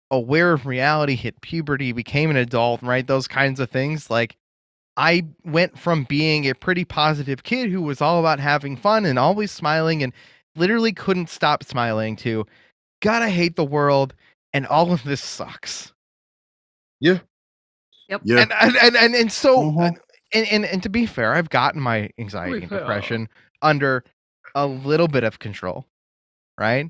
aware of reality, hit puberty, became an adult, right? Those kinds of things. Like, I went from being a pretty positive kid who was all about having fun and always smiling and literally couldn't stop smiling to, God, I hate the world and all of this sucks. Yeah. Yep. Yeah. And so and to be fair, I've gotten my anxiety and depression under a little bit of control, right?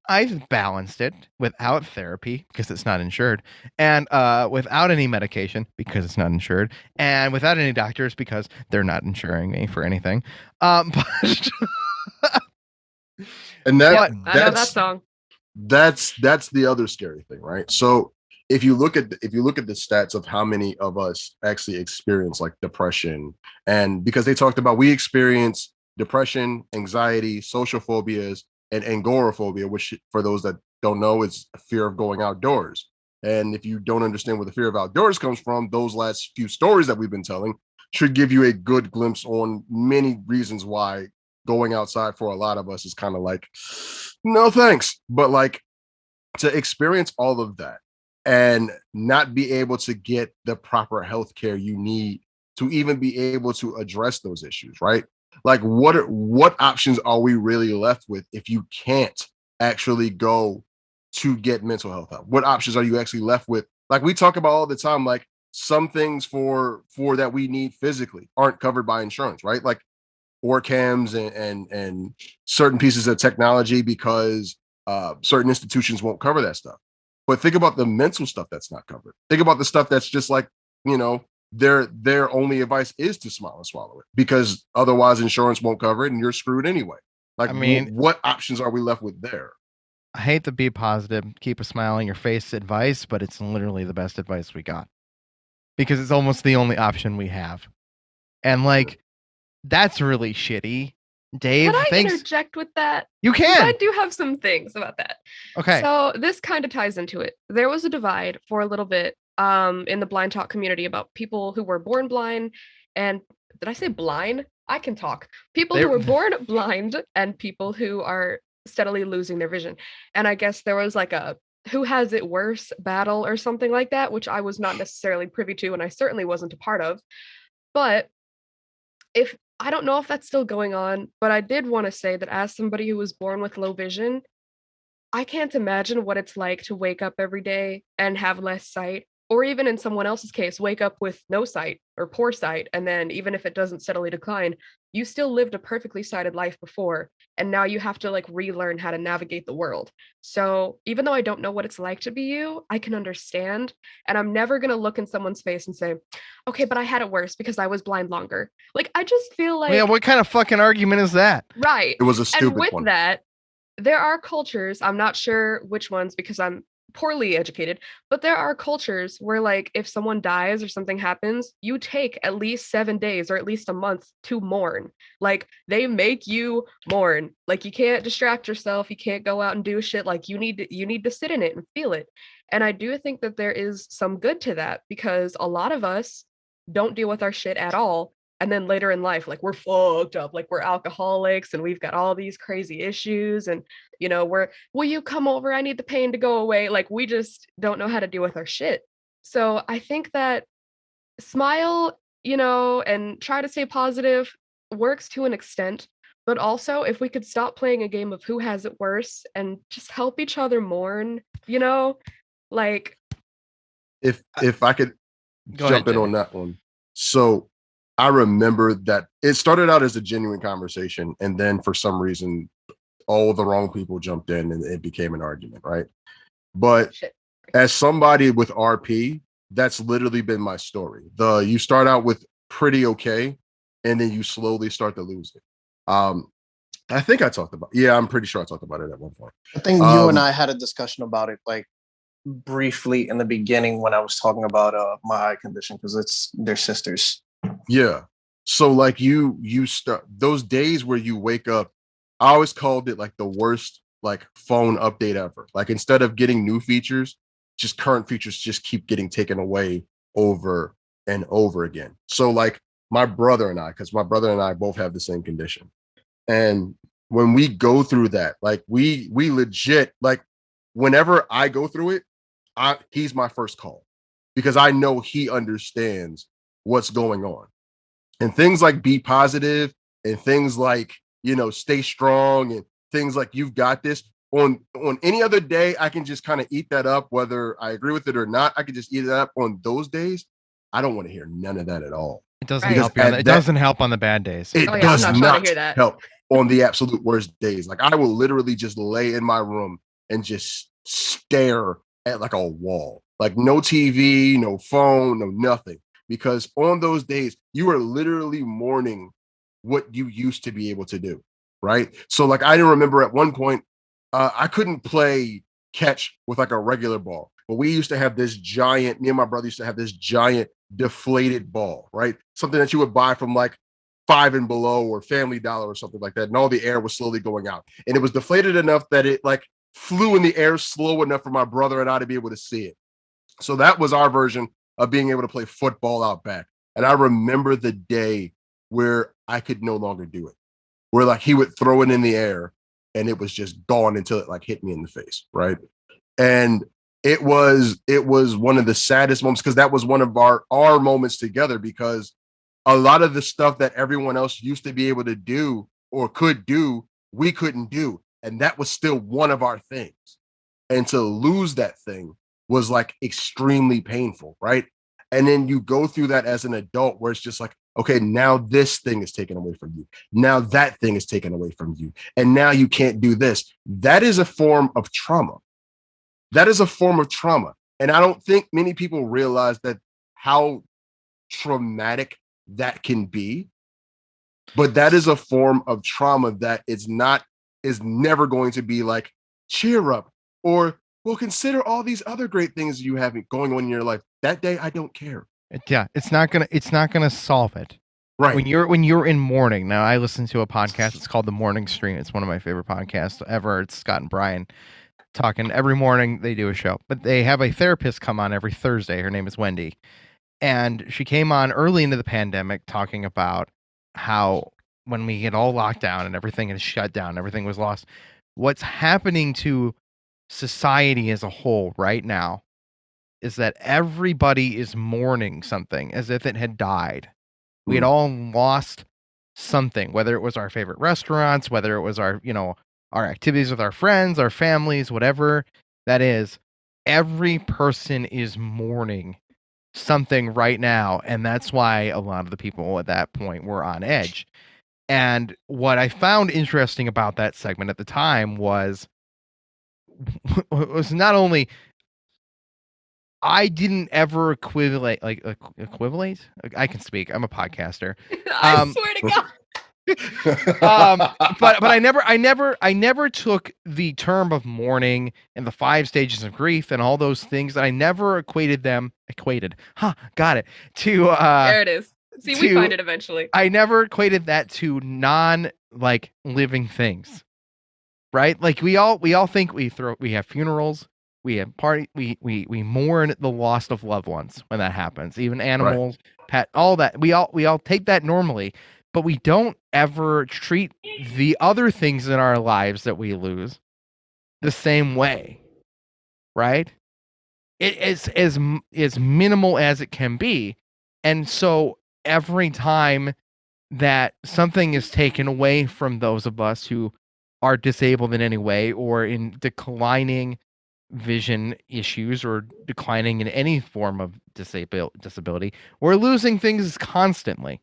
I've balanced it without therapy because it's not insured, and without any medication because it's not insured, and without any doctors because they're not insuring me for anything. And I know that song. That's the other scary thing, right? So if you look at the stats of how many of us actually experience like depression, and because they talked about we experience depression, anxiety, social phobias, and agoraphobia, which for those that don't know is a fear of going outdoors. And if you don't understand where the fear of outdoors comes from, those last few stories that we've been telling should give you a good glimpse on many reasons why going outside for a lot of us is kind of like, no thanks. But like, to experience all of that and not be able to get the proper health care you need to even be able to address those issues, right? Like, what options are we really left with if you can't actually go to get mental health help? What options are you actually left with? Like we talk about all the time, like some things for that we need physically aren't covered by insurance, right? Like OrCams and certain pieces of technology because certain institutions won't cover that stuff. But think about the mental stuff that's not covered. Think about the stuff that's just like, you know, their only advice is to smile and swallow it because otherwise insurance won't cover it and you're screwed anyway. Like, I mean, what options are we left with there? I hate the be positive, keep a smile on your face advice, but it's literally the best advice we got because it's almost the only option we have. And like, that's really shitty. Dave, can I interject with that? You can. I do have some things about that. Okay. So this kind of ties into it. There was a divide for a little bit in the blind talk community about people who were born blind and did I say blind? I can talk. People who were born blind and people who are steadily losing their vision. And I guess there was like a who has it worse battle or something like that, which I was not necessarily privy to and I certainly wasn't a part of. But if I don't know if that's still going on, but I did want to say that as somebody who was born with low vision, I can't imagine what it's like to wake up every day and have less sight, or even in someone else's case, wake up with no sight or poor sight. And then even if it doesn't steadily decline, you still lived a perfectly sighted life before. And now you have to like relearn how to navigate the world. So even though I don't know what it's like to be you, I can understand. And I'm never going to look in someone's face and say, okay, but I had it worse because I was blind longer. Like, I just feel like, yeah, what kind of fucking argument is that? Right. It was a stupid and with one. that, there are cultures, I'm not sure which ones because I'm poorly educated, but there are cultures where like if someone dies or something happens, you take at least 7 days or at least a month to mourn. Like they make you mourn. Like you can't distract yourself, you can't go out and do shit. Like you need to sit in it and feel it. And I do think that there is some good to that because a lot of us don't deal with our shit at all. And then later in life, like we're fucked up, like we're alcoholics and we've got all these crazy issues. And, you know, will you come over? I need the pain to go away. Like we just don't know how to deal with our shit. So I think that smile, you know, and try to stay positive. works to an extent, but also if we could stop playing a game of who has it worse and just help each other mourn, you know, like If I could Go jump ahead, in on Jay. that one. So I remember that it started out as a genuine conversation, and then for some reason, all the wrong people jumped in and it became an argument, right? But shit. as somebody with RP, that's literally been my story. You start out with pretty okay, and then you slowly start to lose it. I think I talked about. Yeah, I'm pretty sure I talked about it at one point. I think you and I had a discussion about it like briefly in the beginning when I was talking about my eye condition because they're sisters. Yeah. So like you start those days where you wake up. I always called it like the worst like phone update ever. Like instead of getting new features, just current features just keep getting taken away over and over again. So like my brother and I, because my brother and I both have the same condition. And when we go through that, like we legit like whenever I go through it, he's my first call because I know he understands what's going on. And things like be positive and things like, stay strong and things like you've got this on any other day, I can just kind of eat that up, whether I agree with it or not. I can just eat it up. On those days, I don't want to hear none of that at all. It doesn't help you. It doesn't help on the bad days. It does not help on the absolute worst days. Like I will literally just lay in my room and just stare at like a wall, like no TV, no phone, no nothing. Because on those days, you are literally mourning what you used to be able to do, right? So like I remember at one point, I couldn't play catch with like a regular ball, but we used to have this giant, me and my brother used to have this giant deflated ball, right? Something that you would buy from like Five and Below or Family Dollar or something like that. And all the air was slowly going out. And it was deflated enough that it like flew in the air slow enough for my brother and I to be able to see it. So that was our version of being able to play football out back. And I remember the day where I could no longer do it, where like he would throw it in the air and it was just gone until it like hit me in the face, right? And it was one of the saddest moments because that was one of our moments together, because a lot of the stuff that everyone else used to be able to do or could do, we couldn't do. And that was still one of our things. And to lose that thing was like extremely painful, right? And then you go through that as an adult where it's just like, okay, now this thing is taken away from you. Now that thing is taken away from you. And now you can't do this. That is a form of trauma. That is a form of trauma. And I don't think many people realize that how traumatic that can be. But that is a form of trauma that is never going to be like, cheer up, or well, consider all these other great things you have going on in your life. That day, I don't care. Yeah, it's not gonna solve it. Right. When you're in mourning. Now, I listen to a podcast. It's called The Morning Stream. It's one of my favorite podcasts ever. It's Scott and Brian talking every morning. They do a show, but they have a therapist come on every Thursday. Her name is Wendy, and she came on early into the pandemic talking about how when we get all locked down and everything is shut down, everything was lost. What's happening to society as a whole right now is that everybody is mourning something as if it had died. We had all lost something, whether it was our favorite restaurants, whether it was our activities with our friends, our families, whatever that is. Every person is mourning something right now, and that's why a lot of the people at that point were on edge. And what I found interesting about that segment at the time was not only I didn't ever equivalent. I can speak. I'm a podcaster. I swear to God. But I never took the term of mourning and the 5 stages of grief and all those things. I never equated. Got it. To there it is. See, we find it eventually. I never equated that to living things. Right? Like we all think we have funerals, we have we mourn the loss of loved ones when that happens. Even animals, pet, all that. We all take that normally, but we don't ever treat the other things in our lives that we lose the same way. Right? It is as minimal as it can be. And so every time that something is taken away from those of us who are disabled in any way or in declining vision issues or declining in any form of disability, we're losing things constantly,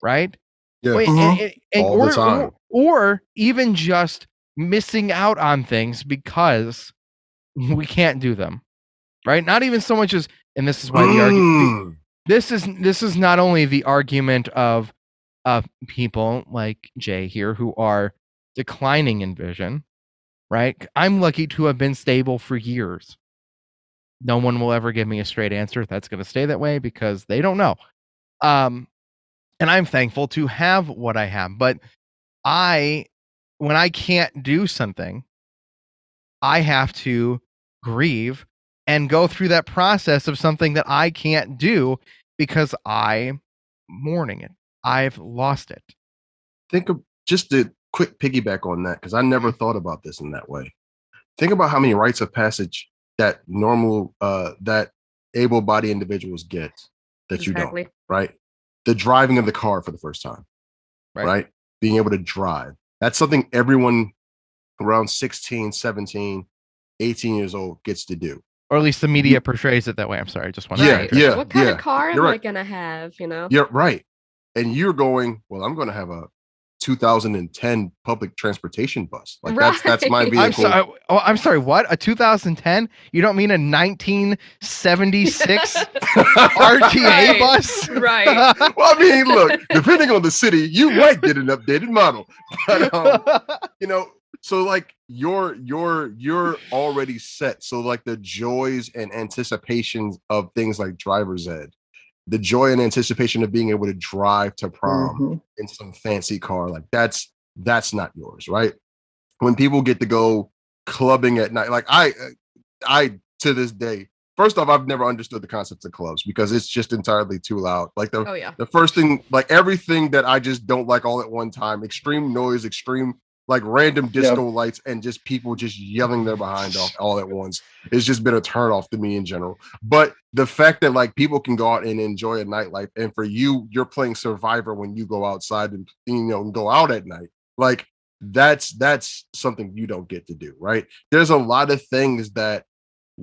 right? Yeah. Wait, All the time. or even just missing out on things because we can't do them, right? Not even so much as, and this is why the argument. This is not only the argument of people like Jay here who are declining in vision, right? I'm lucky to have been stable for years. No one will ever give me a straight answer. That's going to stay that way because they don't know. And I'm thankful to have what I have. But when I can't do something, I have to grieve and go through that process of something that I can't do because I'm mourning it. I've lost it. Think of just a quick piggyback on that, because I never thought about this in that way. Think about how many rites of passage that that able-bodied individuals get that you don't, right? The driving of the car for the first time, right? Being able to drive. That's something everyone around 16, 17, 18 years old gets to do. Or at least the media portrays it that way. I'm sorry. I just want to What kind of car am I going to have, Yeah, right. And you're going, well, I'm going to have a 2010 public transportation bus. Like that's my vehicle. I'm sorry. What? A 2010? You don't mean a 1976 RTA bus? Right. Well, I mean, look, depending on the city, you might get an updated model. But so like you're already set. So like the joys and anticipations of things like driver's ed, the joy and anticipation of being able to drive to prom in some fancy car, like that's not yours, right? When people get to go clubbing at night, like I to this day, first off, I've never understood the concept of clubs because it's just entirely too loud. Like the first thing, like everything that I just don't like all at one time, extreme noise, extreme like random disco lights, and just people just yelling their behind off all at once. It's just been a turn off to me in general. But the fact that like people can go out and enjoy a nightlife, and for you're playing Survivor when you go outside and go out at night, like that's something you don't get to do, right? There's a lot of things that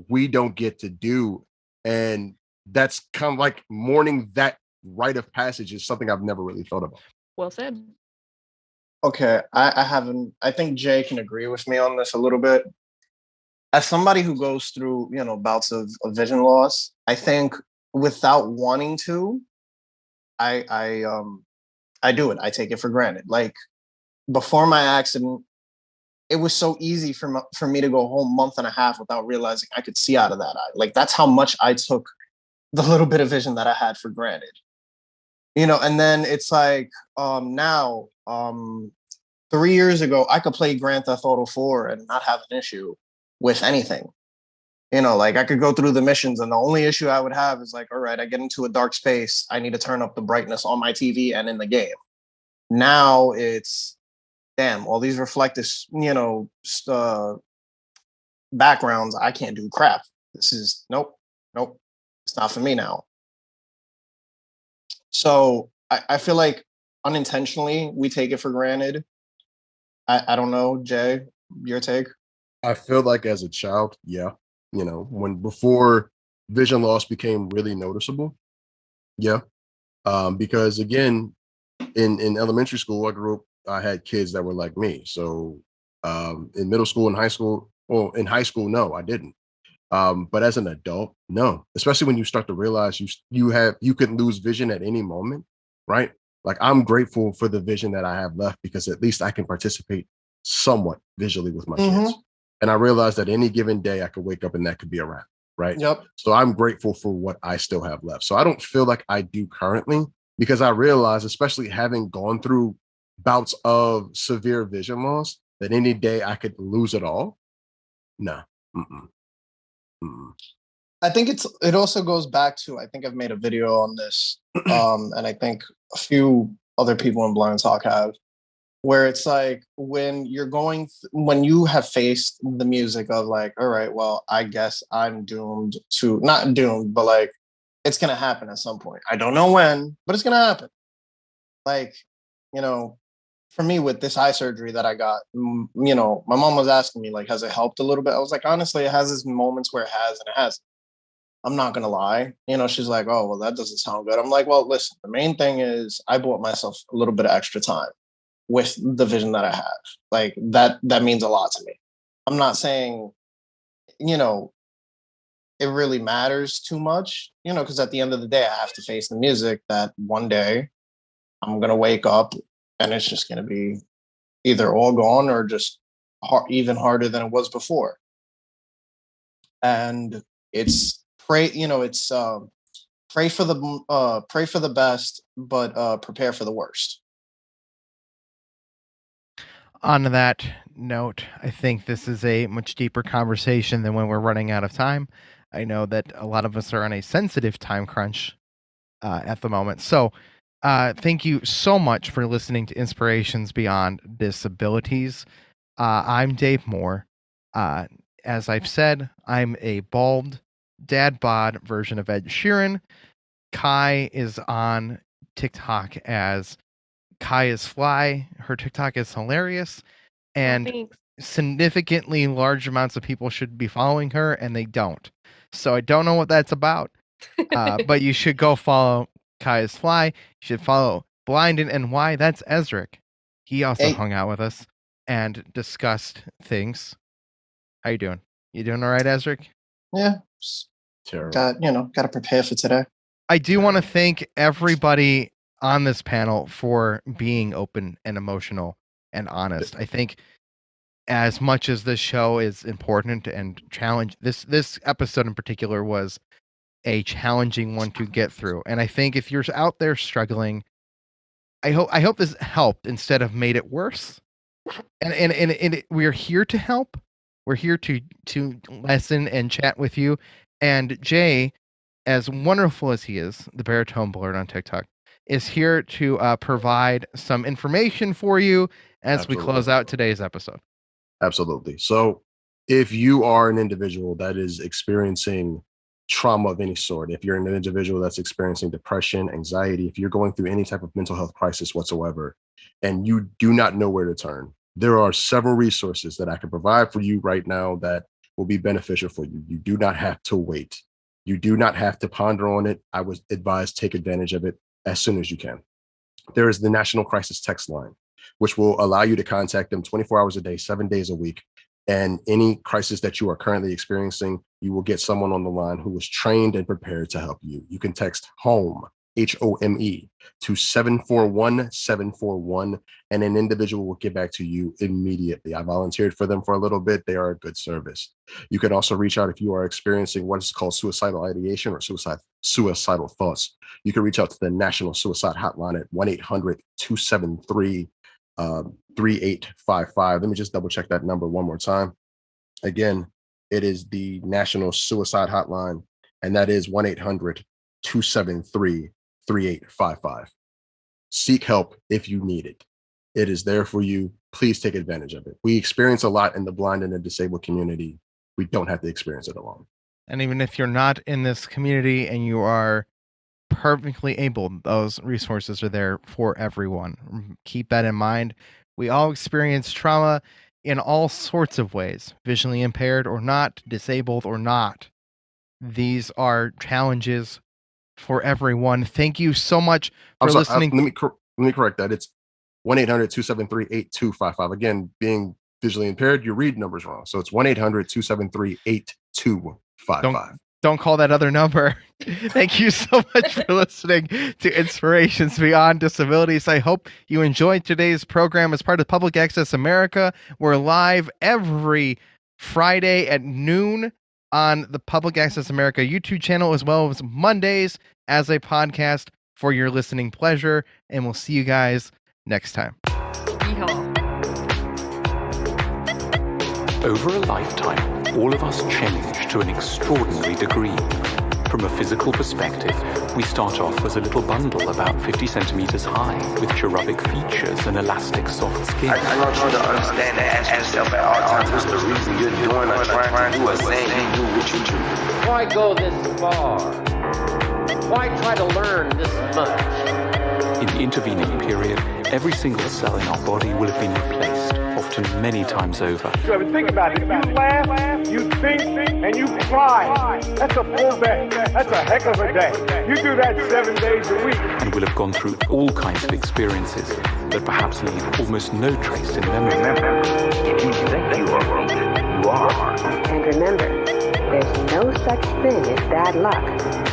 we don't get to do, and that's kind of like mourning that rite of passage is something I've never really thought about. Well said. Okay, I haven't. I think Jay can agree with me on this a little bit. As somebody who goes through, bouts of vision loss, I think without wanting to, I do it. I take it for granted. Like before my accident, it was so easy for me to go home a month and a half without realizing I could see out of that eye. Like that's how much I took the little bit of vision that I had for granted. And then it's like now, 3 years ago, I could play Grand Theft Auto 4 and not have an issue with anything. Like I could go through the missions and the only issue I would have is like, all right, I get into a dark space. I need to turn up the brightness on my TV and in the game. Now it's, damn, all these reflective, backgrounds, I can't do crap. This is, nope, it's not for me now. So I feel like unintentionally we take it for granted. I don't know, Jay, your take? I feel like as a child, when before vision loss became really noticeable. Because again, in elementary school, I had kids that were like me. So in middle school and high school, in high school, no, I didn't. But as an adult, no, especially when you start to realize you could lose vision at any moment, right? Like I'm grateful for the vision that I have left because at least I can participate somewhat visually with my kids. And I realized that any given day I could wake up and that could be a wrap, right? Yep. So I'm grateful for what I still have left. So I don't feel like I do currently because I realize, especially having gone through bouts of severe vision loss, that any day I could lose it all. No. I think it also goes back to, I think I've made a video on this, and I think a few other people in Blind Talk have, where it's like when you have faced the music of like, all right, well, I guess I'm doomed to, not doomed, but like it's gonna happen at some point. I don't know when, but it's gonna happen. Like, for me with this eye surgery that I got, my mom was asking me, like, has it helped a little bit? I was like, honestly, it has its moments where it has and it hasn't. I'm not going to lie. She's like, oh, well, that doesn't sound good. I'm like, well, listen, the main thing is I bought myself a little bit of extra time with the vision that I have. Like that means a lot to me. I'm not saying, it really matters too much, because at the end of the day, I have to face the music that one day I'm going to wake up and it's just going to be either all gone or just even harder than it was before. And it's pray for the best, but prepare for the worst. On that note, I think this is a much deeper conversation than when we're running out of time. I know that a lot of us are on a sensitive time crunch at the moment. So thank you so much for listening to Inspirations Beyond Disabilities. I'm Dave Moore. As I've said, I'm a bald, dad bod version of Ed Sheeran. Kai is on TikTok as Kai is Fly. Her TikTok is hilarious. And significantly large amounts of people should be following her, and they don't. So I don't know what that's about. But you should go follow Kai is Fly. You should follow Blind and NY. That's Ezrick. He also hung out with us and discussed things. How you doing? You doing all right, Ezrick? Yeah. Got to prepare for today. I do want to thank everybody on this panel for being open and emotional and honest. I think as much as this show is important and challenge, this episode in particular was a challenging one to get through. And I think if you're out there struggling, I hope this helped instead of made it worse. And we're here to help. We're here to lesson and chat with you. And Jay, as wonderful as he is, the baritone blurred on TikTok, is here to provide some information for you as we close out today's episode. Absolutely. So if you are an individual that is experiencing trauma of any sort, if you're an individual that's experiencing depression, anxiety, if you're going through any type of mental health crisis whatsoever, and you do not know where to turn, there are several resources that I can provide for you right now that will be beneficial for you. You do not have to wait. You do not have to ponder on it. I would advise take advantage of it as soon as you can. There is the National Crisis Text Line, which will allow you to contact them 24 hours a day, 7 days a week. And any crisis that you are currently experiencing, you will get someone on the line who is trained and prepared to help you. You can text HOME, HOME, to 741-741, and an individual will get back to you immediately. I volunteered for them for a little bit. They are a good service. You can also reach out if you are experiencing what is called suicidal ideation or suicidal thoughts. You can reach out to the National Suicide Hotline at 1-800-273 3855. Let me just double check that number one more time. Again, it is the National Suicide Hotline, and that is 1-800-273-3855. Seek help if you need it. It is there for you. Please take advantage of it. We experience a lot in the blind and the disabled community. We don't have to experience it alone. And even if you're not in this community and you are perfectly able, those resources are there for everyone. Keep that in mind. We all experience trauma in all sorts of ways, visually impaired or not, disabled or not. These are challenges for everyone. Thank you so much for listening. Let me correct that. It's 1-800-273-8255. Again, being visually impaired, you read numbers wrong. So it's 1-800-273-8255. Don't call that other number. Thank you so much for listening to Inspirations Beyond Disabilities. I hope you enjoyed today's program as part of Public Access America. We're live every Friday at noon on the Public Access America YouTube channel, as well as Mondays as a podcast for your listening pleasure. And we'll see you guys next time. Over a lifetime, all of us change to an extraordinary degree. From a physical perspective, we start off as a little bundle about 50 centimeters high with cherubic features and elastic soft skin. I want you to understand and ask yourself at all times, what's the reason you're doing or trying to do or saying you do what you do? Why go this far? Why try to learn this much? In the intervening period, every single cell in our body will have been replaced, often many times over. So think about it. If you laugh, you think, and you cry. That's a full day. That's a heck of a day. You do that 7 days a week. And will have gone through all kinds of experiences that perhaps leave almost no trace in memory. Remember, if you think you are weak, you are. And remember, there's no such thing as bad luck,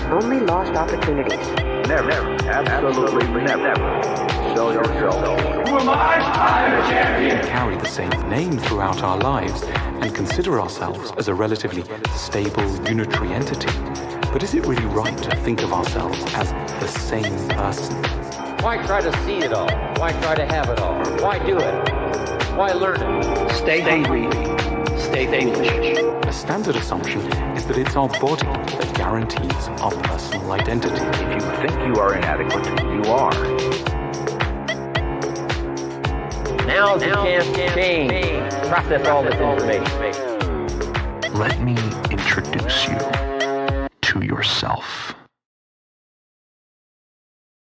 only lost opportunities. Never, absolutely never. Show yourself. Who am I? I'm a champion. We carry the same name throughout our lives and consider ourselves as a relatively stable, unitary entity. But is it really right to think of ourselves as the same person? Why try to see it all? Why try to have it all? Why do it? Why learn it? Stay hungry. Stay foolish. A standard assumption is that it's our body that guarantees our personal identity. If you think you are inadequate, you are. Now's the chance to change. Process all this information. Let me introduce you to yourself.